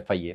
FIA,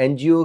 NGO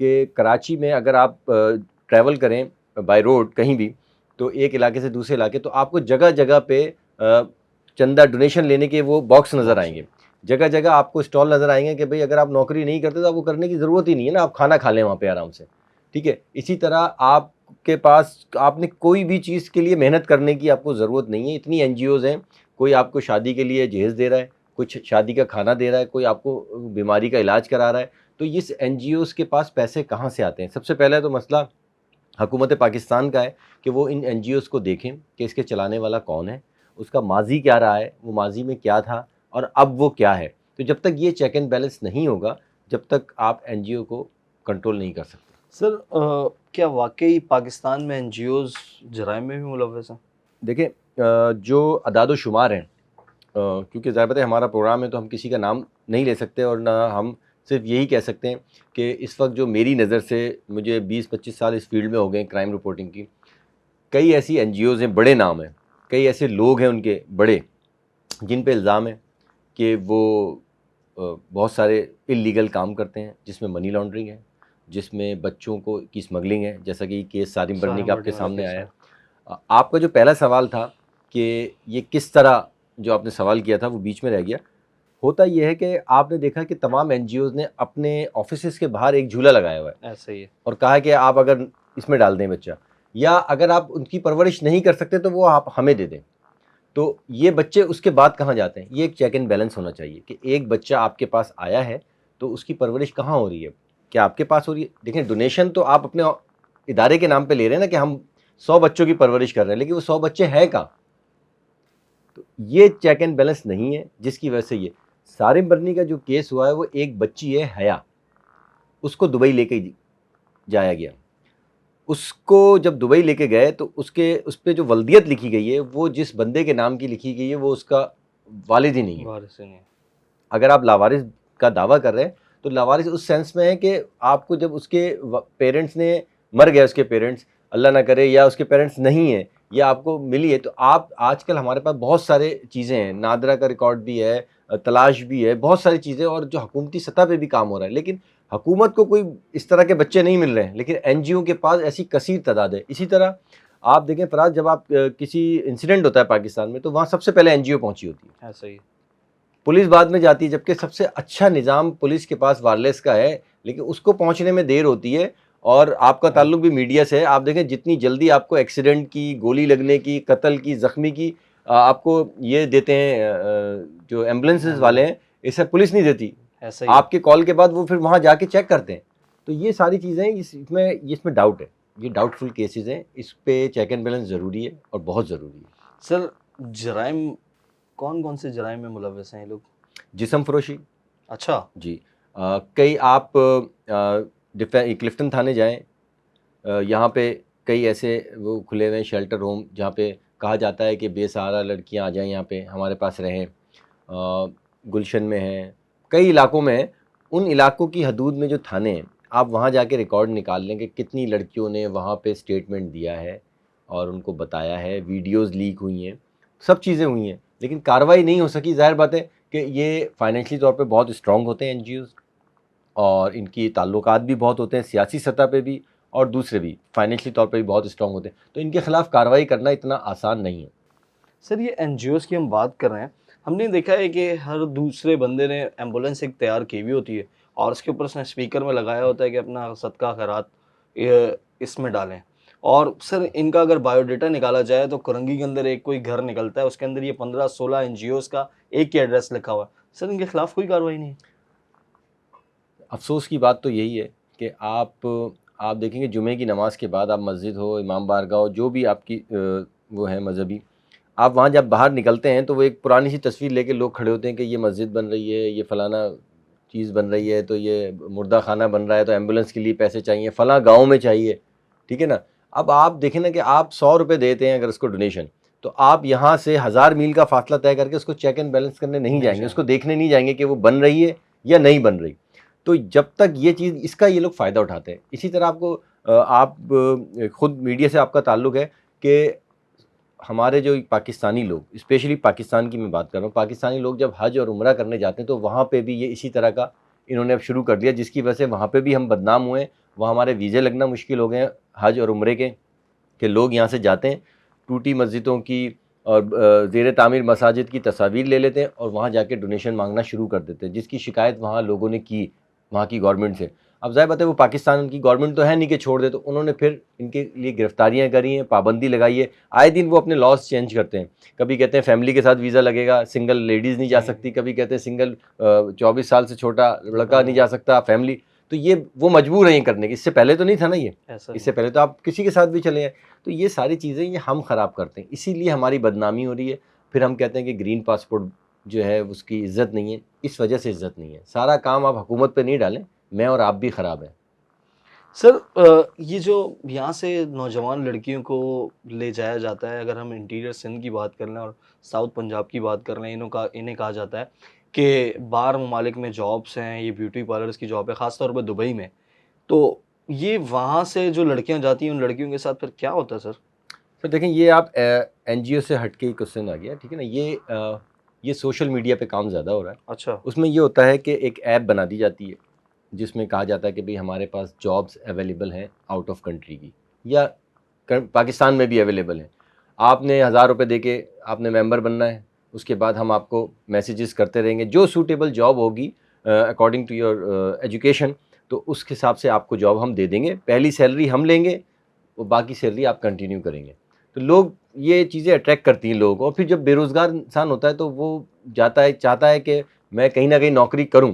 کہ کراچی میں اگر آپ ٹریول کریں بائی روڈ کہیں بھی تو ایک علاقے سے دوسرے علاقے، تو آپ کو جگہ جگہ پہ چندہ ڈونیشن لینے کے وہ باکس نظر آئیں گے، جگہ جگہ آپ کو اسٹال نظر آئیں گے کہ بھئی اگر آپ نوکری نہیں کرتے تو آپ کو کرنے کی ضرورت ہی نہیں ہے نا، آپ کھانا کھا لیں وہاں پہ آرام سے، ٹھیک ہے. اسی طرح آپ کے پاس آپ نے کوئی بھی چیز کے لیے محنت کرنے کی آپ کو ضرورت نہیں ہے. اتنی این جی اوز ہیں، کوئی آپ کو شادی کے لیے جہیز دے رہا ہے، کچھ شادی کا کھانا دے رہا ہے، کوئی آپ کو بیماری کا علاج کرا رہا ہے. تو اس این جی اوز کے پاس پیسے کہاں سے آتے ہیں؟ سب سے پہلے تو مسئلہ حکومت پاکستان کا ہے کہ وہ ان این جی اوز کو دیکھیں کہ اس کے چلانے والا کون ہے، اس کا ماضی کیا رہا ہے، وہ ماضی میں کیا تھا اور اب وہ کیا ہے. تو جب تک یہ چیک اینڈ بیلنس نہیں ہوگا، جب تک آپ این جی او کو کنٹرول نہیں کر سکتے. سر کیا واقعی پاکستان میں این جی اوز جرائم میں بھی ملوث ہیں؟ دیکھیں جو اعداد و شمار ہیں، کیونکہ ظاہر بات ہے ہمارا پروگرام ہے تو ہم کسی کا نام نہیں لے سکتے، اور نہ ہم صرف یہی کہہ سکتے ہیں کہ اس وقت جو میری نظر سے، مجھے 20-25 سال اس فیلڈ میں ہو گئے ہیں کرائم رپورٹنگ کی، کئی ایسی این جی اوز ہیں، بڑے نام ہیں، کئی ایسے لوگ ہیں ان کے بڑے جن پہ الزام ہے کہ وہ بہت سارے اللیگل کام کرتے ہیں، جس میں منی لانڈرنگ ہے، جس میں بچوں کو کی اسمگلنگ ہے، جیسا کہ یہ کیس سارم برنی کا آپ کے سامنے آیا ہے. آپ کا جو پہلا سوال تھا کہ یہ کس طرح، جو آپ نے سوال کیا تھا وہ بیچ میں رہ گیا. ہوتا یہ ہے کہ آپ نے دیکھا کہ تمام این جی اوز نے اپنے آفیسز کے باہر ایک جھولا لگایا ہوا ہے ایسا ہی ہے. اور کہا کہ آپ اگر اس میں ڈال دیں بچہ، یا اگر آپ ان کی پرورش نہیں کر سکتے تو وہ آپ ہمیں دے دیں. تو یہ بچے اس کے بعد کہاں جاتے ہیں؟ یہ ایک چیک اینڈ بیلنس ہونا چاہیے کہ ایک بچہ آپ کے پاس آیا ہے تو اس کی پرورش کہاں ہو رہی ہے؟ کیا آپ کے پاس ہو رہی ہے؟ دیکھیں ڈونیشن تو آپ اپنے ادارے کے نام پہ لے رہے ہیں نا کہ ہم 100 بچوں کی پرورش کر رہے ہیں، لیکن وہ 100 بچے ہیں کہاں؟ تو یہ چیک اینڈ بیلنس نہیں ہے، جس کی وجہ سے یہ سارم برنی کا جو کیس ہوا ہے وہ ایک بچی ہے حیا، اس کو دبئی لے کے جایا گیا. اس کو جب دبئی لے کے گئے تو اس پہ جو ولدیت لکھی گئی ہے وہ جس بندے کے نام کی لکھی گئی ہے وہ اس کا والد ہی نہیں ہے. وارث نہیں ہے. اگر آپ لاوارث کا دعویٰ کر رہے ہیں تو لاوارث اس سینس میں ہے کہ آپ کو جب اس کے پیرنٹس نے مر گئے، اس کے پیرنٹس اللہ نہ کرے، یا اس کے پیرنٹس نہیں ہیں، یا آپ کو ملی ہے، تو آپ آج کل ہمارے پاس بہت سارے چیزیں ہیں، نادرہ کا ریکارڈ بھی ہے، تلاش بھی ہے، بہت ساری چیزیں، اور جو حکومتی سطح پہ بھی کام ہو رہا ہے. لیکن حکومت کو کوئی اس طرح کے بچے نہیں مل رہے ہیں، لیکن این جی او کے پاس ایسی کثیر تعداد ہے. اسی طرح آپ دیکھیں فراز، جب آپ کسی انسیڈنٹ ہوتا ہے پاکستان میں تو وہاں سب سے پہلے این جی او پہنچی ہوتی ہے، ایسا ہی. پولیس بعد میں جاتی ہے، جبکہ سب سے اچھا نظام پولیس کے پاس وائرلیس کا ہے، لیکن اس کو پہنچنے میں دیر ہوتی ہے. اور آپ کا تعلق بھی میڈیا سے ہے، آپ دیکھیں جتنی جلدی آپ کو ایکسیڈنٹ کی، گولی لگنے کی، قتل کی، زخمی کی آپ کو یہ دیتے ہیں جو ایمبولینسز والے ہیں، اسے پولیس نہیں دیتی. ایسا ہی. آپ کے کال کے بعد وہ پھر وہاں جا کے چیک کرتے ہیں. تو یہ ساری چیزیں اس میں ڈاؤٹ ہے، یہ ڈاؤٹ فل کیسز ہیں، اس پہ چیک اینڈ بیلنس ضروری ہے اور بہت ضروری ہے. سر جرائم کون کون سے جرائم میں ملوث ہیں یہ لوگ؟ جسم فروشی. اچھا جی کئی آپ کلفٹن تھانے جائیں، یہاں پہ کئی ایسے وہ کھلے ہوئے شیلٹر ہوم جہاں پہ کہا جاتا ہے کہ بے سہارا لڑکیاں آ جائیں یہاں پہ ہمارے پاس رہیں. گلشن میں ہیں، کئی علاقوں میں ہیں. ان علاقوں کی حدود میں جو تھانے ہیں، آپ وہاں جا کے ریکارڈ نکال لیں کہ کتنی لڑکیوں نے وہاں پہ اسٹیٹمنٹ دیا ہے اور ان کو بتایا ہے، ویڈیوز لیک ہوئی ہیں، سب چیزیں ہوئی ہیں، لیکن کارروائی نہیں ہو سکی. ظاہر بات ہے کہ یہ فائنینشلی طور پہ بہت اسٹرانگ ہوتے ہیں این جی اوز، اور ان کی تعلقات بھی بہت ہوتے ہیں سیاسی سطح پہ بھی، اور دوسرے بھی فائنینشلی طور پہ بھی بہت اسٹرانگ ہوتے ہیں. تو ان کے خلاف کارروائی کرنا اتنا آسان نہیں ہے. سر یہ این جی اوز کی ہم بات کر رہے ہیں، ہم نے دیکھا ہے کہ ہر دوسرے بندے نے ایمبولینس ایک تیار کی ہوئی ہوتی ہے اور اس کے اوپر اس نے اسپیکر میں لگایا ہوتا ہے کہ اپنا صدقہ خیرات اس میں ڈالیں. اور سر ان کا اگر بایو ڈیٹا نکالا جائے تو کرنگی کے اندر ایک کوئی گھر نکلتا ہے، اس کے اندر یہ 15-16 این جی اوز کا ایک ہی ایڈریس لکھا ہوا ہے. سر ان کے خلاف کوئی کارروائی نہیں ہے. افسوس کی بات تو یہی ہے کہ آپ دیکھیں گے جمعے کی نماز کے بعد آپ مسجد ہو، امام بارگاہ ہو، جو بھی آپ کی وہ ہے مذہبی، آپ وہاں جب باہر نکلتے ہیں تو وہ ایک پرانی سی تصویر لے کے لوگ کھڑے ہوتے ہیں کہ یہ مسجد بن رہی ہے، یہ فلانا چیز بن رہی ہے، تو یہ مردہ خانہ بن رہا ہے، تو ایمبولینس کے لیے پیسے چاہیے، فلاں گاؤں میں چاہیے، ٹھیک ہے نا. اب آپ دیکھیں نا کہ آپ 100 روپے دیتے ہیں اگر اس کو ڈونیشن، تو آپ یہاں سے 1000 میل کا فاصلہ طے کر کے اس کو چیک اینڈ بیلنس کرنے نہیں جائیں گے، اس کو دیکھنے نہیں جائیں گے کہ وہ بن رہی ہے یا نہیں بن رہی. تو جب تک یہ چیز، اس کا یہ لوگ فائدہ اٹھاتے ہیں. اسی طرح آپ خود میڈیا سے آپ کا تعلق ہے کہ ہمارے جو پاکستانی لوگ، اسپیشلی پاکستان کی میں بات کر رہا ہوں، پاکستانی لوگ جب حج اور عمرہ کرنے جاتے ہیں تو وہاں پہ بھی یہ اسی طرح کا انہوں نے اب شروع کر دیا، جس کی وجہ سے وہاں پہ بھی ہم بدنام ہوئے وہاں ہمارے ویزے لگنا مشکل ہو گئے ہیں حج اور عمرے کے، کہ لوگ یہاں سے جاتے ہیں، ٹوٹی مسجدوں کی اور زیر تعمیر مساجد کی تصاویر لے لیتے ہیں اور وہاں جا کے ڈونیشن مانگنا شروع کر دیتے ہیں، جس کی شکایت وہاں لوگوں نے کی وہاں کی گورنمنٹ سے۔ اب ظاہر بات ہے وہ پاکستان کی گورنمنٹ تو ہے نہیں کہ چھوڑ دے، تو انہوں نے پھر ان کے لیے گرفتاریاں کری ہیں، پابندی لگائی ہے، آئے دن وہ اپنے لاز چینج کرتے ہیں، کبھی کہتے ہیں فیملی کے ساتھ ویزا لگے گا، سنگل لیڈیز نہیں جا سکتی، کبھی کہتے ہیں سنگل 24 سال سے چھوٹا لڑکا نہیں جا سکتا فیملی، تو یہ وہ مجبور ہیں یہ کرنے کی، اس سے پہلے تو نہیں تھا نا یہ، اس سے پہلے تو آپ کسی کے ساتھ بھی چلے جائیں، تو یہ ساری چیزیں یہ ہم خراب کرتے ہیں، اسی لیے ہماری بدنامی ہو رہی ہے، پھر ہم کہتے ہیں کہ گرین پاسپورٹ جو ہے اس کی عزت نہیں ہے، اس وجہ سے عزت نہیں ہے، سارا کام آپ حکومت پہ نہیں ڈالیں، میں اور آپ بھی خراب ہیں۔ سر یہ جو یہاں سے نوجوان لڑکیوں کو لے جایا جاتا ہے، اگر ہم انٹیریئر سندھ کی بات کر لیں اور ساؤتھ پنجاب کی بات کر لیں، انہیں کہا جاتا ہے کہ باہر ممالک میں جابس ہیں، یہ بیوٹی پارلرز کی جاب ہے، خاص طور پہ دبئی میں، تو یہ وہاں سے جو لڑکیاں جاتی ہیں ان لڑکیوں کے ساتھ پھر کیا ہوتا ہے سر؟ سر دیکھیں، یہ آپ این جی او سے ہٹ کے کوشچن آ گیا، ٹھیک ہے نا، یہ سوشل میڈیا پہ کام زیادہ ہو رہا ہے۔ اچھا، اس میں یہ ہوتا ہے کہ ایک ایپ بنا دی جاتی ہے جس میں کہا جاتا ہے کہ بھئی ہمارے پاس جابس اویلیبل ہیں آؤٹ آف کنٹری کی، یا پاکستان میں بھی اویلیبل ہیں، آپ نے 1000 روپے دے کے آپ نے ممبر بننا ہے، اس کے بعد ہم آپ کو میسیجز کرتے رہیں گے، جو سوٹیبل جاب ہوگی اکارڈنگ ٹو یور ایجوکیشن، تو اس کے حساب سے آپ کو جاب ہم دے دیں گے، پہلی سیلری ہم لیں گے، وہ باقی سیلری آپ کنٹینیو کریں گے۔ تو لوگ یہ چیزیں اٹریکٹ کرتی ہیں لوگوں کو، اور پھر جب بے روزگار انسان ہوتا ہے تو وہ جاتا ہے، چاہتا ہے کہ میں کہیں نہ کہیں نوکری کروں۔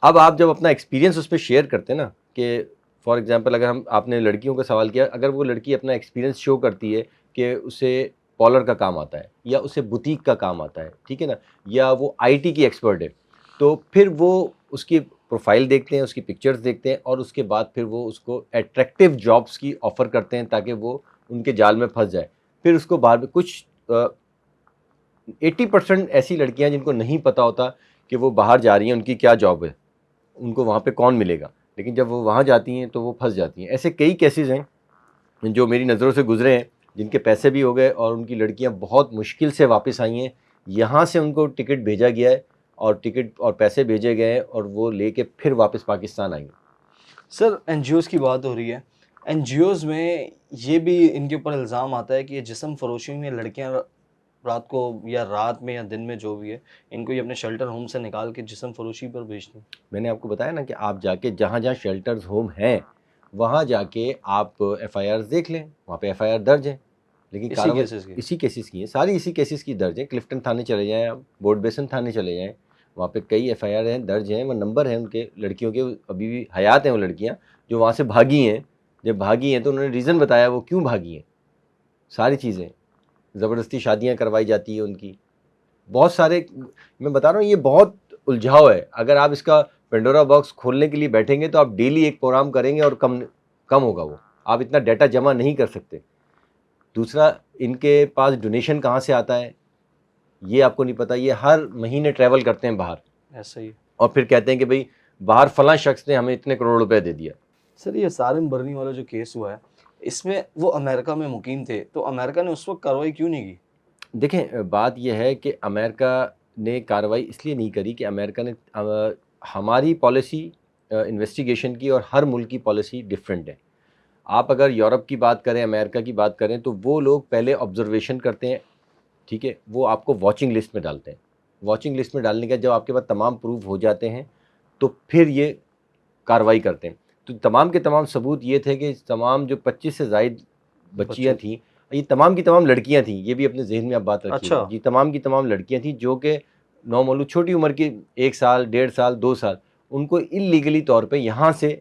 اب آپ جب اپنا ایکسپیرینس اس پہ شیئر کرتے ہیں نا، کہ فار ایگزامپل اگر آپ نے لڑکیوں کا سوال کیا، اگر وہ لڑکی اپنا ایکسپیرینس شو کرتی ہے کہ اسے پالر کا کام آتا ہے، یا اسے بوتیک کا کام آتا ہے، ٹھیک ہے نا، یا وہ آئی ٹی کی ایکسپرٹ ہے، تو پھر وہ اس کی پروفائل دیکھتے ہیں، اس کی پکچرز دیکھتے ہیں، اور اس کے بعد پھر وہ اس کو ایٹریکٹیو جابس کی آفر کرتے ہیں تاکہ وہ ان کے جال میں پھنس جائے۔ پھر اس کو باہر کچھ 80% ایسی لڑکیاں جن کو نہیں پتہ ہوتا کہ وہ باہر جا رہی ہیں، ان کی کیا جاب ہے، ان کو وہاں پہ کون ملے گا، لیکن جب وہ وہاں جاتی ہیں تو وہ پھنس جاتی ہیں۔ ایسے کئی کیسز ہیں جو میری نظروں سے گزرے ہیں، جن کے پیسے بھی ہو گئے اور ان کی لڑکیاں بہت مشکل سے واپس آئی ہیں، یہاں سے ان کو ٹکٹ بھیجا گیا ہے اور ٹکٹ اور پیسے بھیجے گئے ہیں، اور وہ لے کے پھر واپس پاکستان آئیں گے۔ سر این جی اوز کی بات ہو رہی ہے، این جی اوز میں یہ بھی ان کے اوپر الزام آتا ہے کہ یہ جسم فروشی میں لڑکیاں رات کو یا رات میں یا دن میں جو بھی ہے، ان کو یہ اپنے شیلٹر ہوم سے نکال کے جسم فروشی پر بھیجتے ہیں۔ میں نے آپ کو بتایا نا کہ آپ جا کے جہاں جہاں شیلٹرز ہوم ہیں وہاں جا کے آپ ایف آئی آرز دیکھ لیں، وہاں پہ ایف آئی آر درج ہیں، لیکن اسی کارروائی کیسز کی اسی کیسز کی ہیں، ساری اسی کیسز کی درج ہیں۔ کلفٹن تھانے چلے جائیں، آپ بورڈ بیسن تھانے چلے جائیں، وہاں پہ کئی ایف آئی آر ہیں درج ہیں، وہ نمبر ہیں ان کے لڑکیوں کے، ابھی بھی حیات ہیں وہ لڑکیاں جو وہاں سے بھاگی ہیں۔ جب بھاگی ہیں تو انہوں نے ریزن بتایا وہ کیوں بھاگی ہیں، ساری چیزیں، زبردستی شادیاں کروائی جاتی ہیں ان کی، بہت سارے، میں بتا رہا ہوں یہ بہت الجھاؤ ہے۔ اگر آپ اس کا پینڈورا باکس کھولنے کے لیے بیٹھیں گے تو آپ ڈیلی ایک پروگرام کریں گے اور کم ہوگا، وہ آپ اتنا ڈیٹا جمع نہیں کر سکتے۔ دوسرا، ان کے پاس ڈونیشن کہاں سے آتا ہے یہ آپ کو نہیں پتہ، یہ ہر مہینے ٹریول کرتے ہیں باہر، ایسا ہی۔ اور پھر کہتے ہیں کہ بھئی باہر فلاں شخص نے ہمیں اتنے کروڑ روپے دے دیا۔ سر یہ سارم برنی والا جو کیس ہوا ہے، اس میں وہ امریکہ میں مقیم تھے، تو امریکہ نے اس وقت کارروائی کیوں نہیں کی؟ دیکھیں، بات یہ ہے کہ امریکہ نے کارروائی اس لیے نہیں کری کہ امریکہ نے ہماری پالیسی انویسٹیگیشن کی اور ہر ملک کی پالیسی ڈیفرنٹ ہے۔ آپ اگر یورپ کی بات کریں، امریکہ کی بات کریں، تو وہ لوگ پہلے آبزرویشن کرتے ہیں، ٹھیک ہے، وہ آپ کو واچنگ لسٹ میں ڈالتے ہیں، واچنگ لسٹ میں ڈالنے کا جب آپ کے پاس تمام پروف ہو جاتے ہیں تو پھر یہ کارروائی کرتے ہیں۔ تو تمام کے تمام ثبوت یہ تھے کہ تمام جو 25 سے زائد بچیاں تھیں، یہ تمام کی تمام لڑکیاں تھیں، یہ بھی اپنے ذہن میں آپ بات رکھیے گا، اچھا، جی تمام کی تمام لڑکیاں تھیں جو کہ نومولود چھوٹی عمر کی، 1 سال 1.5 سال 2 سال، ان کو اللیگلی طور پہ یہاں سے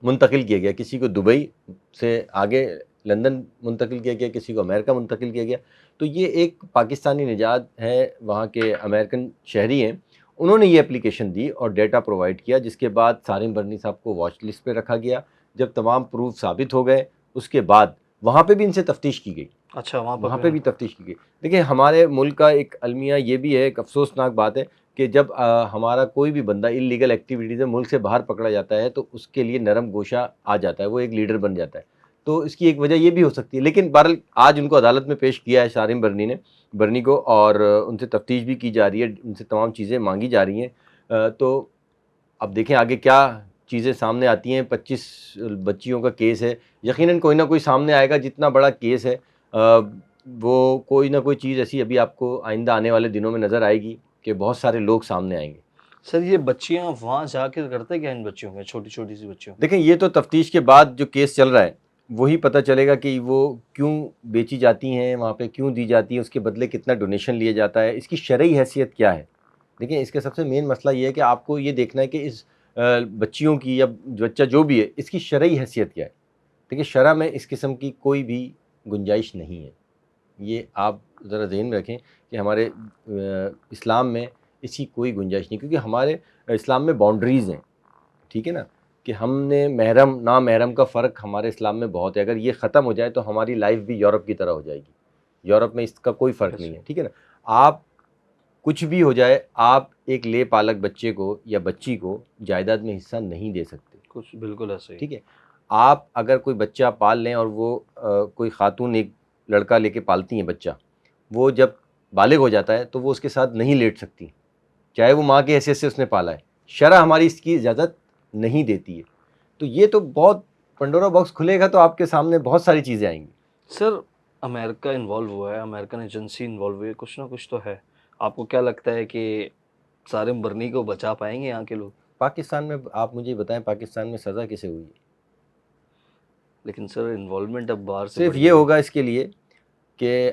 منتقل کیا گیا، کسی کو دبئی سے آگے لندن منتقل کیا گیا، کسی کو امریکہ منتقل کیا گیا۔ تو یہ ایک پاکستانی نژاد ہے، وہاں کے امریکن شہری ہیں، انہوں نے یہ اپلیکیشن دی اور ڈیٹا پرووائڈ کیا، جس کے بعد سارم برنی صاحب کو واچ لسٹ پہ رکھا گیا۔ جب تمام پروف ثابت ہو گئے اس کے بعد وہاں پہ بھی ان سے تفتیش کی گئی، اچھا، وہاں پہ بھی تفتیش کی گئی۔ دیکھیں، ہمارے ملک کا ایک المیہ یہ بھی ہے، ایک افسوسناک بات ہے کہ جب ہمارا کوئی بھی بندہ انلیگل ایکٹیویٹیز میں ملک سے باہر پکڑا جاتا ہے تو اس کے لیے نرم گوشہ آ جاتا ہے، وہ ایک لیڈر بن جاتا ہے۔ تو اس کی ایک وجہ یہ بھی ہو سکتی ہے، لیکن بہرحال آج ان کو عدالت میں پیش کیا ہے سارم برنی کو، اور ان سے تفتیش بھی کی جا رہی ہے، ان سے تمام چیزیں مانگی جا رہی ہیں۔ تو اب دیکھیں آگے کیا چیزیں سامنے آتی ہیں. 25 بچیوں کا کیس ہے, یقیناً کوئی نہ کوئی سامنے آئے گا. جتنا بڑا کیس ہے وہ کوئی نہ کوئی چیز ایسی ابھی آپ کو آئندہ آنے والے دنوں میں نظر آئے گی کہ بہت سارے لوگ سامنے آئیں گے. سر یہ بچیاں وہاں جا کے کرتے کیا ان بچیوں کے, چھوٹی چھوٹی سی بچیوں؟ دیکھیں یہ تو تفتیش کے بعد جو کیس چل رہا ہے وہی پتہ چلے گا کہ وہ کیوں بیچی جاتی ہیں, وہاں پہ کیوں دی جاتی ہیں, اس کے بدلے کتنا ڈونیشن لیا جاتا ہے, اس کی شرعی حیثیت کیا ہے. دیکھیں اس کا سب سے مین مسئلہ یہ ہے کہ آپ کو یہ دیکھنا ہے کہ اس بچیوں کی یا بچہ جو بھی ہے اس کی شرعی حیثیت کیا ہے. دیکھیں شرع میں اس قسم کی کوئی بھی گنجائش نہیں ہے. یہ آپ ذرا ذہن میں رکھیں کہ ہمارے اسلام میں اس کی کوئی گنجائش نہیں, کیونکہ ہمارے اسلام میں باؤنڈریز ہیں, ٹھیک ہے نا, کہ ہم نے محرم نامحرم کا فرق ہمارے اسلام میں بہت ہے. اگر یہ ختم ہو جائے تو ہماری لائف بھی یورپ کی طرح ہو جائے گی. یورپ میں اس کا کوئی فرق نہیں ہے, ٹھیک ہے نا. آپ کچھ بھی ہو جائے, آپ ایک لے پالک بچے کو یا بچی کو جائیداد میں حصہ نہیں دے سکتے. کچھ بالکل ایسے ہی. ٹھیک ہے, آپ اگر کوئی بچہ پال لیں اور وہ کوئی خاتون ایک لڑکا لے کے پالتی ہیں بچہ, وہ جب بالغ ہو جاتا ہے تو وہ اس کے ساتھ نہیں لیٹ سکتی, چاہے وہ ماں کی حیثیت سے اس نے پالا ہے. شرع ہماری اس کی اجازت نہیں دیتی ہے. تو یہ تو بہت پنڈورا باکس کھلے گا تو آپ کے سامنے بہت ساری چیزیں آئیں گی. سر امریکہ انوالو ہوا ہے, امریکن ایجنسی انوالو ہوئی ہے, کچھ نہ کچھ تو ہے. آپ کو کیا لگتا ہے کہ سارم برنی کو بچا پائیں گے یہاں کے لوگ؟ پاکستان میں آپ مجھے بتائیں پاکستان میں سزا کسے ہوئی ہے؟ لیکن سر انوالومنٹ اب باہر سے صرف یہ ہوگا اس کے لیے کہ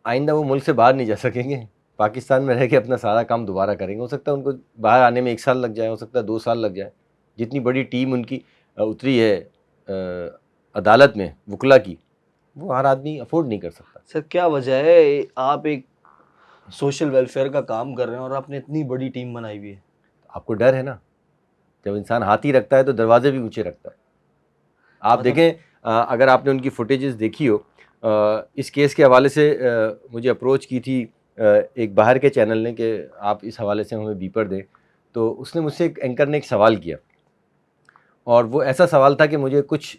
آئندہ وہ ملک سے باہر نہیں جا سکیں گے, پاکستان میں رہ کے اپنا سارا کام دوبارہ کریں گے. ہو سکتا ہے ان کو باہر آنے میں 1 سال لگ جائے, ہو سکتا ہے 2 سال لگ جائے. جتنی بڑی ٹیم ان کی اتری ہے عدالت میں وکلا کی, وہ ہر آدمی افورڈ نہیں کر سکتا. سر کیا وجہ ہے, آپ ایک سوشل ویلفیئر کا کام کر رہے ہیں اور آپ نے اتنی بڑی ٹیم بنائی ہوئی ہے؟ آپ کو ڈر ہے نا, جب انسان ہاتھی رکھتا ہے تو دروازے بھی اونچے رکھتا ہے. آپ دیکھیں اگر آپ نے ان کی فوٹیجز دیکھی ہو, اس کیس کے حوالے سے مجھے اپروچ کی تھی ایک باہر کے چینل نے کہ آپ اس حوالے سے ہمیں بیپر دیں. تو اس نے مجھ سے ایک اینکر نے ایک سوال کیا, اور وہ ایسا سوال تھا کہ مجھے کچھ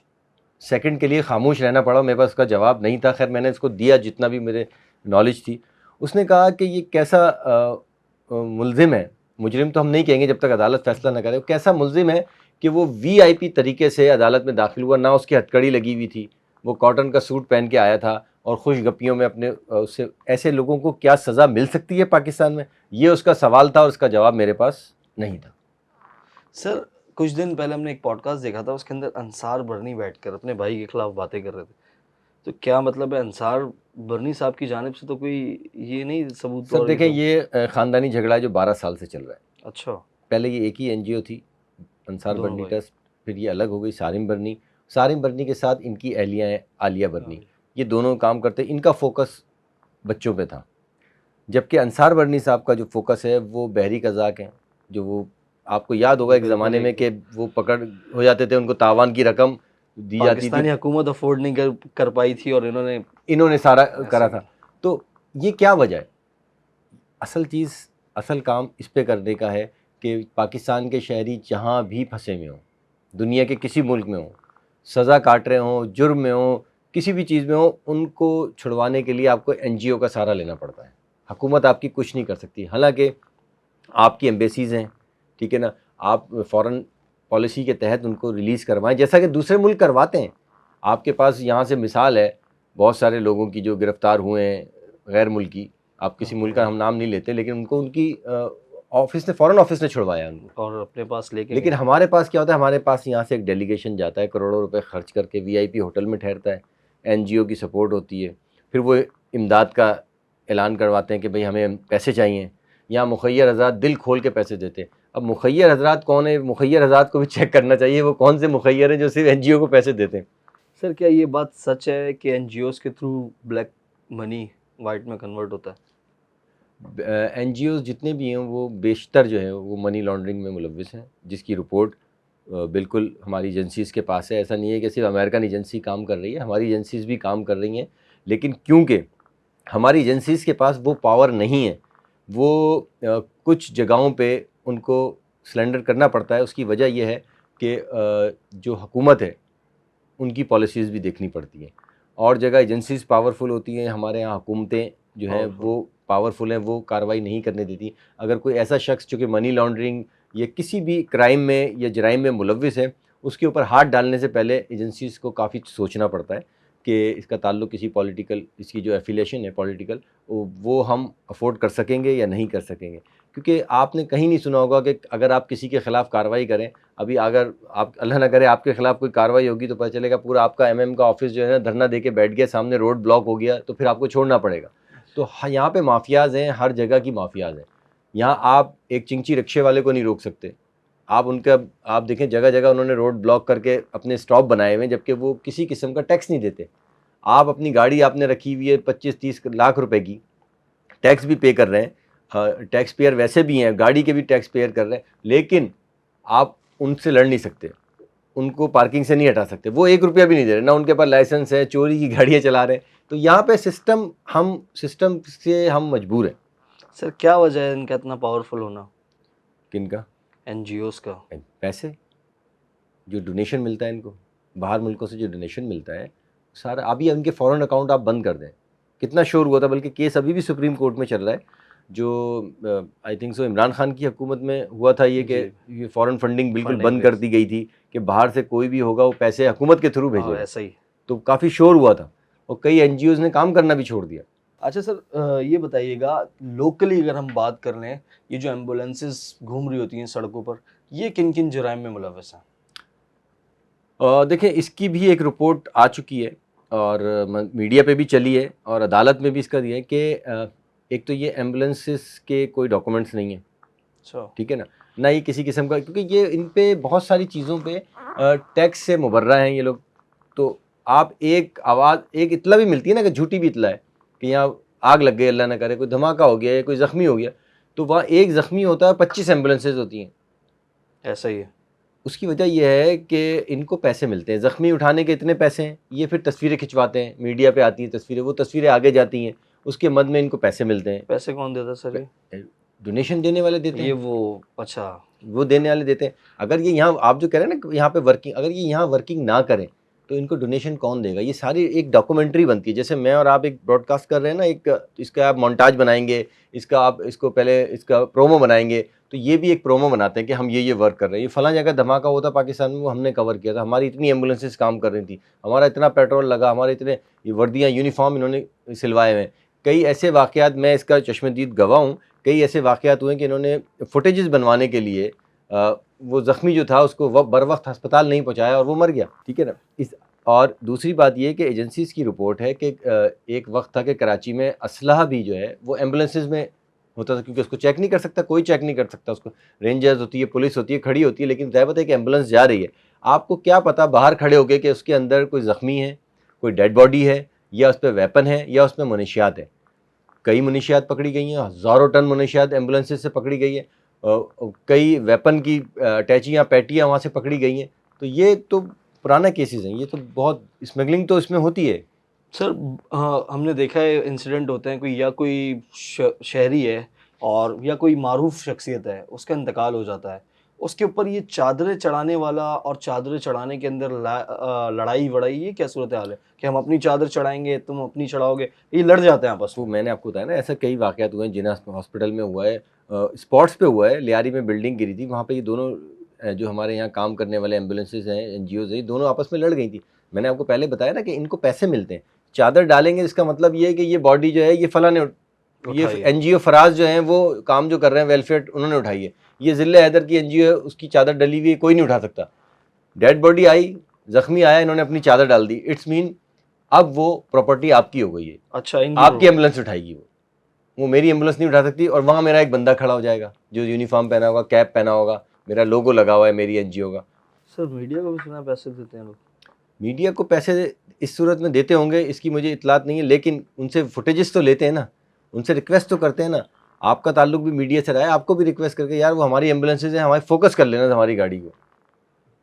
سیکنڈ کے لیے خاموش رہنا پڑا, میرے پاس اس کا جواب نہیں تھا. خیر میں نے اس کو دیا جتنا بھی میرے نالج تھی. اس نے کہا کہ یہ کیسا ملزم ہے, مجرم تو ہم نہیں کہیں گے جب تک عدالت فیصلہ نہ کرے, کیسا ملزم ہے کہ وہ وی آئی پی طریقے سے عدالت میں داخل ہوا, نہ اس کی ہتھکڑی لگی ہوئی تھی, وہ کاٹن کا سوٹ پہن کے آیا تھا اور خوش گپیوں میں اپنے اس سے. ایسے لوگوں کو کیا سزا مل سکتی ہے پاکستان میں؟ یہ اس کا سوال تھا اور اس کا جواب میرے پاس نہیں تھا. سر کچھ دن پہلے ہم نے ایک پوڈ کاسٹ دیکھا تھا, اس کے اندر انصار برنی بیٹھ کر اپنے بھائی کے خلاف باتیں کر رہے تھے. تو کیا مطلب ہے, انصار برنی صاحب کی جانب سے تو کوئی یہ نہیں ثبوت؟ سر دیکھیں یہ خاندانی جھگڑا ہے جو 12 سال سے چل رہا ہے. اچھا. پہلے یہ ایک ہی این جی او تھی انصار برنی ٹرسٹ, پھر یہ الگ ہو گئی سارم برنی. سارم برنی کے ساتھ ان کی اہلیہ ہیں عالیہ برنی, یہ دونوں کام کرتے. ان کا فوکس بچوں پہ تھا, جبکہ انصار برنی صاحب کا جو فوکس ہے وہ بحری قزاق ہیں, جو وہ آپ کو یاد ہوگا ایک زمانے میں کہ وہ پکڑ ہو جاتے تھے, ان کو تاوان کی رقم دی جاتی تھی. پاکستانی حکومت افورڈ نہیں کر پائی تھی اور انہوں نے سارا کرا تھا. تو یہ کیا وجہ ہے؟ اصل چیز, اصل کام اس پہ کرنے کا ہے کہ پاکستان کے شہری جہاں بھی پھنسے ہوئے ہوں, دنیا کے کسی ملک میں ہوں, سزا کاٹ رہے ہوں, جرم میں ہوں, کسی بھی چیز میں ہوں, ان کو چھڑوانے کے لیے آپ کو این جی او کا سہارا لینا پڑتا ہے. حکومت آپ کی کچھ نہیں کر سکتی. حالانکہ آپ کی ایمبیسیز ہیں, ٹھیک ہے نا, آپ فورن پالیسی کے تحت ان کو ریلیز کروائیں جیسا کہ دوسرے ملک کرواتے ہیں. آپ کے پاس یہاں سے مثال ہے بہت سارے لوگوں کی جو گرفتار ہوئے ہیں غیر ملکی, آپ کسی ملک کا ہم نام نہیں لیتے, لیکن ان کو ان کی آفس نے, فورن آفس نے چھڑوایا ان کو اور اپنے پاس لے کے. لیکن ہمارے پاس کیا ہوتا ہے, ہمارے پاس یہاں سے ایک ڈیلیگیشن جاتا ہے کروڑوں روپے خرچ کر کے, وی آئی پی ہوٹل میں ٹھہرتا ہے, این جی او کی سپورٹ ہوتی ہے, پھر وہ امداد کا اعلان کرواتے ہیں کہ بھئی ہمیں پیسے چاہیے. یہاں مخیر حضرات دل کھول کے پیسے دیتے ہیں. اب مخیر حضرات کون ہے؟ مخیر حضرات کو بھی چیک کرنا چاہیے وہ کون سے مخیر ہیں جو صرف این جی او کو پیسے دیتے ہیں. سر کیا یہ بات سچ ہے کہ این جی اوز کے تھرو بلیک منی وائٹ میں کنورٹ ہوتا ہے؟ این جی اوز جتنے بھی ہیں وہ بیشتر جو ہیں وہ منی لانڈرنگ میں ملوث ہیں, جس کی رپورٹ بالکل ہماری ایجنسیز کے پاس ہے. ایسا نہیں ہے کہ صرف امریکن ایجنسی کام کر رہی ہے, ہماری ایجنسیز بھی کام کر رہی ہیں, لیکن کیونکہ ہماری ایجنسیز کے پاس وہ پاور نہیں ہے, وہ کچھ جگہوں پہ ان کو سلنڈر کرنا پڑتا ہے. اس کی وجہ یہ ہے کہ جو حکومت ہے ان کی پالیسیز بھی دیکھنی پڑتی ہیں. اور جگہ ایجنسیز پاورفل ہوتی ہیں, ہمارے یہاں حکومتیں جو ہیں وہ پاورفل ہیں, وہ کارروائی نہیں کرنے دیتی. اگر کوئی ایسا شخص جو کہ منی لانڈرنگ یا کسی بھی کرائم میں یا جرائم میں ملوث ہے اس کے اوپر ہاتھ ڈالنے سے پہلے ایجنسیز کو کافی سوچنا پڑتا ہے کہ اس کا تعلق کسی پولیٹیکل، اس کی جو ایفیلیشن ہے پولیٹیکل، وہ ہم افورڈ کر سکیں گے یا نہیں کر سکیں گے. کیونکہ آپ نے کہیں نہیں سنا ہوگا کہ اگر آپ کسی کے خلاف کارروائی کریں، ابھی اگر آپ اللہ نہ کرے آپ کے خلاف کوئی کارروائی ہوگی تو پتہ چلے گا پورا آپ کا ایم کا آفس جو ہے نا دھرنا دے کے بیٹھ گیا، سامنے روڈ بلاک ہو گیا، تو پھر آپ کو چھوڑنا پڑے گا. تو یہاں پہ مافیاز ہیں، ہر جگہ کی مافیاز ہیں. یہاں آپ ایک چنچی رکشے والے کو نہیں روک سکتے. آپ دیکھیں جگہ جگہ انہوں نے روڈ بلاک کر کے اپنے اسٹاپ بنائے ہوئے ہیں، جبکہ وہ کسی قسم کا ٹیکس نہیں دیتے. آپ اپنی گاڑی آپ نے رکھی ہوئی ہے 25-30 لاکھ روپے کی، ٹیکس بھی پے کر رہے ہیں، ٹیکس پیئر ویسے بھی ہیں، گاڑی کے بھی ٹیکس پیئر کر رہے ہیں، لیکن آپ ان سے لڑ نہیں سکتے، ان کو پارکنگ سے نہیں ہٹا سکتے. وہ 1 روپیہ بھی نہیں دے رہے، نہ ان کے پاس لائسنس ہے، چوری کی گاڑیاں چلا رہے ہیں. تو یہاں پہ سسٹم سے ہم مجبور ہیں. سر کیا وجہ ہے ان کا اتنا پاورفل ہونا؟ کن کا؟ این جی اوز کا. پیسے جو ڈونیشن ملتا ہے ان کو، باہر ملکوں سے جو ڈونیشن ملتا ہے سارا، ابھی ان کے فورن اکاؤنٹ آپ بند کر دیں. کتنا شور ہوا تھا، بلکہ کیس ابھی بھی سپریم کورٹ میں چل رہا ہے، جو I think so Imran Khan کی حکومت میں ہوا تھا یہ کہ یہ فورن فنڈنگ بالکل بند کر دی گئی تھی کہ باہر سے کوئی بھی ہوگا وہ پیسے حکومت کے تھرو بھیجے گا. ایسا ہی تو کافی شور ہوا تھا اور کئی این جی اوز نے کام کرنا بھی چھوڑ دیا. اچھا سر یہ بتائیے گا، لوکلی اگر ہم بات کر لیں، یہ جو ایمبولینسز گھوم رہی ہوتی ہیں سڑکوں پر، یہ کن کن جرائم میں ملوث ہیں؟ دیکھیں اس کی بھی ایک رپورٹ آ چکی ہے اور میڈیا پہ بھی چلی ہے اور عدالت میں بھی اس کا دیا ہے کہ ایک تو یہ ایمبولینسز کے کوئی ڈاکومنٹس نہیں ہیں. اچھا ٹھیک ہے نا، نہ ہی کسی قسم کا، کیونکہ یہ ان پہ بہت ساری چیزوں پہ ٹیکس سے مبرہ ہیں یہ لوگ. تو آپ ایک آواز، ایک اطلاع بھی ملتی ہے نا کہ جھوٹی بھی اطلاع ہے کہ یہاں آگ لگ گئی، اللہ نہ کرے کوئی دھماکہ ہو گیا یا کوئی زخمی ہو گیا، تو وہاں ایک زخمی ہوتا ہے 25 ایمبولینسز ہوتی ہیں. ایسا ہی ہے. اس کی وجہ یہ ہے کہ ان کو پیسے ملتے ہیں، زخمی اٹھانے کے اتنے پیسے ہیں، یہ پھر تصویریں کھنچواتے ہیں، میڈیا پہ آتی ہیں تصویریں، وہ تصویریں آگے جاتی ہیں، اس کے مد میں ان کو پیسے ملتے ہیں. پیسے کون دیتا سر؟ یہ ڈونیشن دینے والے دیتے ہیں. یہ وہ اچھا وہ دینے والے دیتے ہیں. اگر یہ یہاں آپ جو کہہ رہے ہیں نا یہاں پہ ورکنگ، اگر یہ یہاں ورکنگ نہ کریں تو ان کو ڈونیشن کون دے گا؟ یہ ساری ایک ڈاکومنٹری بنتی ہے، جیسے میں اور آپ ایک براڈ کاسٹ کر رہے ہیں نا، ایک اس کا آپ مونٹاج بنائیں گے، اس کا آپ اس کو پہلے اس کا پرومو بنائیں گے، تو یہ بھی ایک پرومو بناتے ہیں کہ ہم یہ ورک کر رہے ہیں، یہ فلاں جگہ دھماکہ ہوا تھا پاکستان میں، وہ ہم نے کور کیا تھا، ہماری اتنی ایمبولینسز کام کر رہی تھیں، ہمارا اتنا پیٹرول لگا، ہمارے اتنے یہ وردیاں یونیفارم انہوں نے سلوائے ہوئے ہیں. کئی ایسے واقعات، میں اس کا چشمدید گواہ ہوں، کئی ایسے واقعات ہوئے کہ انہوں نے فوٹیجز بنوانے کے لیے وہ زخمی جو تھا اس کو بر وقت ہسپتال نہیں پہنچایا اور وہ مر گیا. ٹھیک ہے نا. اور دوسری بات یہ کہ ایجنسیز کی رپورٹ ہے کہ ایک وقت تھا کہ کراچی میں اسلحہ بھی جو ہے وہ ایمبولینسز میں ہوتا تھا، کیونکہ اس کو چیک نہیں کر سکتا، کوئی چیک نہیں کر سکتا، اس کو رینجرز ہوتی ہے، پولیس ہوتی ہے، کھڑی ہوتی ہے، لیکن ظاہر ہے کہ ایمبولینس جا رہی ہے، آپ کو کیا پتہ باہر کھڑے ہو گئے کہ اس کے اندر کوئی زخمی ہے، کوئی ڈیڈ باڈی ہے، یا اس پہ ویپن ہے، یا اس میں منشیات ہے. کئی منشیات پکڑی گئی ہیں، ہزاروں ٹن منشیات ایمبولینسز سے پکڑی گئی ہے، کئی ویپن کی اٹیچیاں پیٹیاں وہاں سے پکڑی گئی ہیں. تو یہ تو پرانا کیسز ہیں، یہ تو بہت اسمگلنگ تو اس میں ہوتی ہے. سر ہم نے دیکھا ہے انسیڈنٹ ہوتے ہیں، کوئی شہری ہے اور یا کوئی معروف شخصیت ہے، اس کا انتقال ہو جاتا ہے، اس کے اوپر یہ چادریں چڑھانے والا اور چادریں چڑھانے کے اندر لڑائی وڑائی، یہ کیا صورتحال ہے کہ ہم اپنی چادر چڑھائیں گے تم اپنی چڑھاؤ گے، یہ لڑ جاتے ہیں آپس وہ میں؟ میں نے آپ کو بتایا نا، ایسا کئی واقعات ہوئے ہیں، جنہیں ہاسپٹل میں ہوا ہے، اسپاٹس پہ ہوا ہے، لیاری میں بلڈنگ گری تھی، وہاں پہ یہ دونوں جو ہمارے یہاں کام کرنے والے ایمبولینسز ہیں، این جی اوز ہیں، دونوں آپس میں لڑ گئی تھی. میں نے آپ کو پہلے بتایا نا کہ ان کو پیسے ملتے ہیں. چادر ڈالیں گے اس کا مطلب یہ ہے کہ یہ باڈی جو ہے یہ فلاں نے یہ این جی او فراز جو ہیں وہ کام جو کر رہے ہیں ویلفیئر انہوں نے اٹھائی ہے. یہ ضلع حیدر کی این جی او ہے، اس کی چادر ڈلی ہوئی ہے، کوئی نہیں اٹھا سکتا. ڈیڈ باڈی آئی، زخمی آیا، انہوں نے اپنی چادر ڈال دی، اٹس مین اب وہ پراپرٹی آپ کی ہو گئی ہے. اچھا آپ کی ایمبولینس اٹھائے گی، وہ میری ایمبولینس نہیں اٹھا سکتی. اور وہاں میرا ایک بندہ کھڑا ہو جائے گا جو یونیفارم پہنا ہوگا، کیپ پہنا ہوگا، میرا لوگو لگا ہوا ہے میری این جی او کا. سر میڈیا کو بھی سنا پیسے دیتے ہیں لوگ؟ میڈیا کو پیسے اس صورت میں دیتے ہوں گے، اس کی مجھے اطلاعات نہیں ہے، لیکن ان سے فوٹیجز تو لیتے ہیں نا، ان سے ریکویسٹ تو کرتے ہیں نا. آپ کا تعلق بھی میڈیا سے رہا ہے، آپ کو بھی ریکویسٹ کر کے یار وہ ہماری ایمبولینسز ہیں، ہماری فوکس کر لینا ہماری گاڑی کو.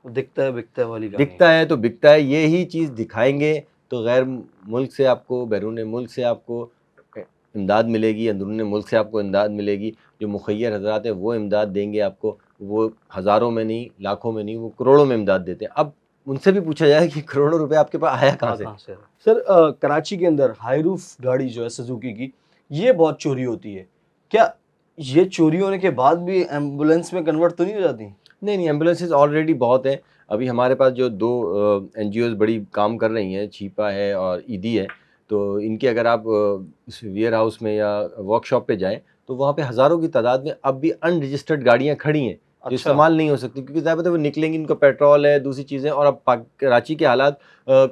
دکھتا ہے بکتا ہے والی گاڑی. دکھتا ہے تو بکتا ہے، یہی چیز دکھائیں گے تو غیر ملک سے آپ کو، بیرون ملک سے آپ کو امداد ملے گی، اندرون ملک سے آپ کو امداد ملے گی. جو مخیر حضرات ہیں وہ امداد دیں گے آپ کو، وہ ہزاروں میں نہیں، لاکھوں میں نہیں، وہ کروڑوں میں امداد دیتے ہیں. اب ان سے بھی پوچھا جائے کہ کروڑوں روپے آپ کے پاس آیا کہاں سے؟ سر کراچی کے اندر ہائی روف گاڑی جو ہے سزوکی کی، یہ بہت چوری ہوتی ہے، کیا یہ چوری ہونے کے بعد بھی ایمبولینس میں کنورٹ تو نہیں ہو جاتی؟ نہیں، ایمبولینسز آلریڈی بہت ہیں. ابھی ہمارے پاس جو 2 NGOs بڑی کام کر رہی ہیں، چھیپا ہے اور ایدی ہے، تو ان کے اگر آپ ویئر ہاؤس میں یا ورک شاپ پہ جائیں تو وہاں پہ ہزاروں کی تعداد میں اب بھی ان رجسٹرڈ گاڑیاں کھڑی ہیں جو اچھا، استعمال نہیں ہو سکتی، کیونکہ ظاہر ہے وہ نکلیں گی، ان کا پیٹرول ہے، دوسری چیزیں، اور اب کراچی کے حالات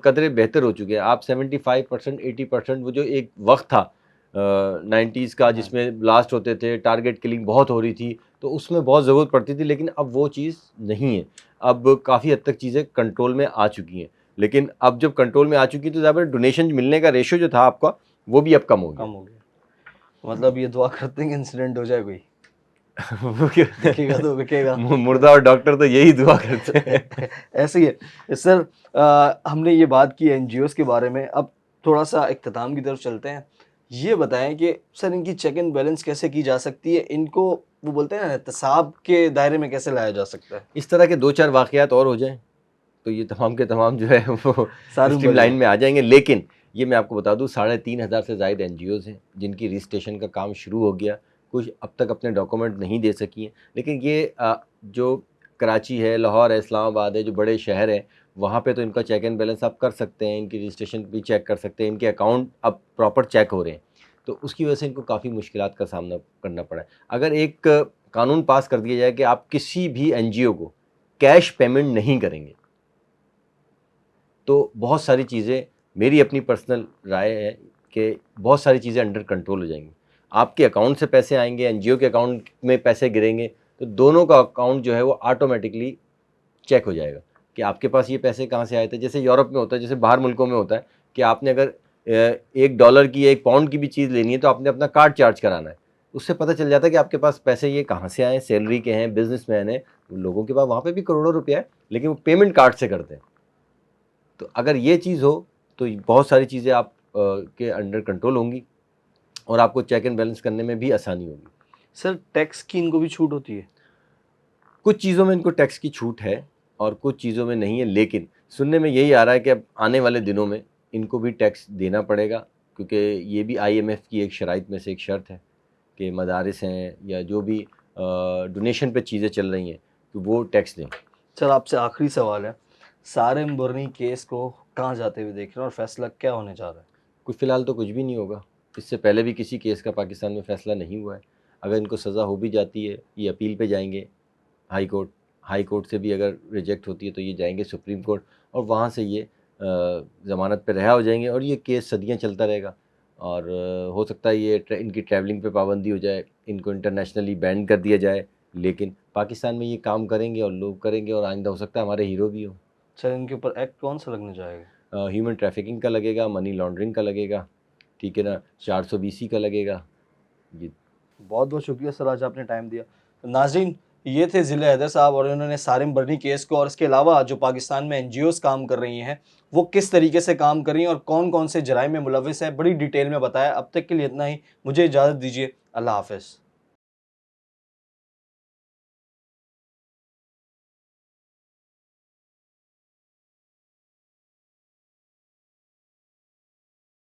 قدرے بہتر ہو چکے ہیں. آپ 75% 80% وہ جو ایک وقت تھا 90s کا جس میں بلاسٹ ہوتے تھے، ٹارگٹ کلنگ بہت ہو رہی تھی، تو اس میں بہت ضرورت پڑتی تھی، لیکن اب وہ چیز نہیں ہے. اب کافی حد تک چیزیں کنٹرول میں آ چکی ہیں، لیکن اب جب کنٹرول میں آ چکی تو ظاہر ڈونیشن ملنے کا ریشو جو تھا آپ کا وہ بھی اب کم ہو گیا. کم ہو گیا. مطلب یہ دعا کرتے ہیں کہ انسیڈنٹ ہو جائے کوئی، دکھے گا تو بکے گا. مردہ اور ڈاکٹر تو یہی دعا کرتے ہیں. ایسے ہی ہے سر. ہم نے یہ بات کی NGOs کے بارے میں، اب تھوڑا سا اختتام کی طرف چلتے ہیں. یہ بتائیں کہ سر ان کی چیک اینڈ بیلنس کیسے کی جا سکتی ہے، ان کو وہ بولتے ہیں نا احتساب کے دائرے میں کیسے لایا جا سکتا ہے؟ اس طرح کے 2-4 واقعات اور ہو جائیں تو یہ تمام کے تمام جو ہے وہ اسٹریم لائن میں آ جائیں گے. لیکن یہ میں آپ کو بتا دوں 3,500 سے زائد NGOs ہیں جن کی رجسٹریشن کا کام شروع ہو گیا. کچھ اب تک اپنے ڈاکومنٹ نہیں دے سکی ہیں، لیکن یہ جو کراچی ہے، لاہور ہے، اسلام آباد ہے، جو بڑے شہر ہیں وہاں پہ تو ان کا چیک اینڈ بیلنس آپ کر سکتے ہیں، ان کی رجسٹریشن بھی چیک کر سکتے ہیں، ان کے اکاؤنٹ اب پراپر چیک ہو رہے ہیں. تو اس کی وجہ سے ان کو کافی مشکلات کا سامنا کرنا پڑا ہے. اگر ایک قانون پاس کر دیا جائے کہ آپ کسی بھی NGO کو کیش پیمنٹ نہیں کریں گے تو بہت ساری چیزیں، میری اپنی پرسنل رائے ہے کہ بہت ساری چیزیں انڈر کنٹرول ہو جائیں گی. آپ کے اکاؤنٹ سے پیسے آئیں گے، NGO کے اکاؤنٹ میں پیسے گریں گے، تو دونوں کا اکاؤنٹ جو ہے وہ آٹومیٹکلی چیک ہو جائے گا کہ آپ کے پاس یہ پیسے کہاں سے آئے تھے. جیسے یورپ میں ہوتا ہے، جیسے باہر ملکوں میں ہوتا ہے کہ آپ نے اگر $1 کی یا £1 کی بھی چیز لینی ہے تو آپ نے اپنا کارڈ چارج کرانا ہے. اس سے پتہ چل جاتا ہے کہ آپ کے پاس پیسے یہ کہاں سے آئے ہیں، سیلری کے ہیں، بزنس مین ہیں. لوگوں کے پاس وہاں پہ بھی کروڑوں روپیہ ہے لیکن وہ پیمنٹ کارڈ سے کرتے ہیں. تو اگر یہ چیز ہو تو بہت ساری چیزیں آپ کے انڈر کنٹرول ہوں گی اور آپ کو چیک اینڈ بیلنس کرنے میں بھی آسانی ہوگی. سر ٹیکس کی ان کو بھی چھوٹ ہوتی ہے؟ کچھ چیزوں میں ان کو ٹیکس کی چھوٹ ہے اور کچھ چیزوں میں نہیں ہے، لیکن سننے میں یہی آ رہا ہے کہ اب آنے والے دنوں میں ان کو بھی ٹیکس دینا پڑے گا، کیونکہ یہ بھی IMF کی ایک شرائط میں سے ایک شرط ہے کہ مدارس ہیں یا جو بھی ڈونیشن پہ چیزیں چل رہی ہیں تو وہ ٹیکس دیں. سر آپ سے آخری سوال ہے، سارم برنی کیس کو کہاں جاتے ہوئے دیکھ رہے ہیں اور فیصلہ کیا ہونے جا رہا ہے؟ کچھ فی الحال تو کچھ بھی نہیں ہوگا. اس سے پہلے بھی کسی کیس کا پاکستان میں فیصلہ نہیں ہوا ہے. اگر ان کو سزا ہو بھی جاتی ہے یہ اپیل پہ جائیں گے ہائی کورٹ سے بھی اگر ریجیکٹ ہوتی ہے تو یہ جائیں گے سپریم کورٹ، اور وہاں سے یہ ضمانت پہ رہا ہو جائیں گے اور یہ کیس صدیاں چلتا رہے گا. اور ہو سکتا ہے یہ ان کی ٹریولنگ پہ پابندی ہو جائے، ان کو انٹرنیشنلی بین کر دیا جائے، لیکن پاکستان میں یہ کام کریں گے اور لوگ کریں گے اور آئندہ ہو سکتا ہے ہمارے ہیرو بھی ہوں. سر ان کے اوپر ایکٹ کون سا لگنے جائے گا؟ ہیومن ٹریفکنگ کا لگے گا، منی لانڈرنگ کا لگے گا، ٹھیک ہے نا، 420 کا لگے گا. جی بہت بہت شکریہ سر، آج آپ نے ٹائم دیا. ناظرین، یہ تھے ضلع حیدر صاحب اور انہوں نے سارم برنی کیس کو اور اس کے علاوہ جو پاکستان میں NGOs کام کر رہی ہیں وہ کس طریقے سے کام کر رہی ہیں اور کون کون سے جرائم میں ملوث ہیں بڑی ڈیٹیل میں بتایا. اب تک کے لیے اتنا ہی، مجھے اجازت دیجیے. اللہ حافظ.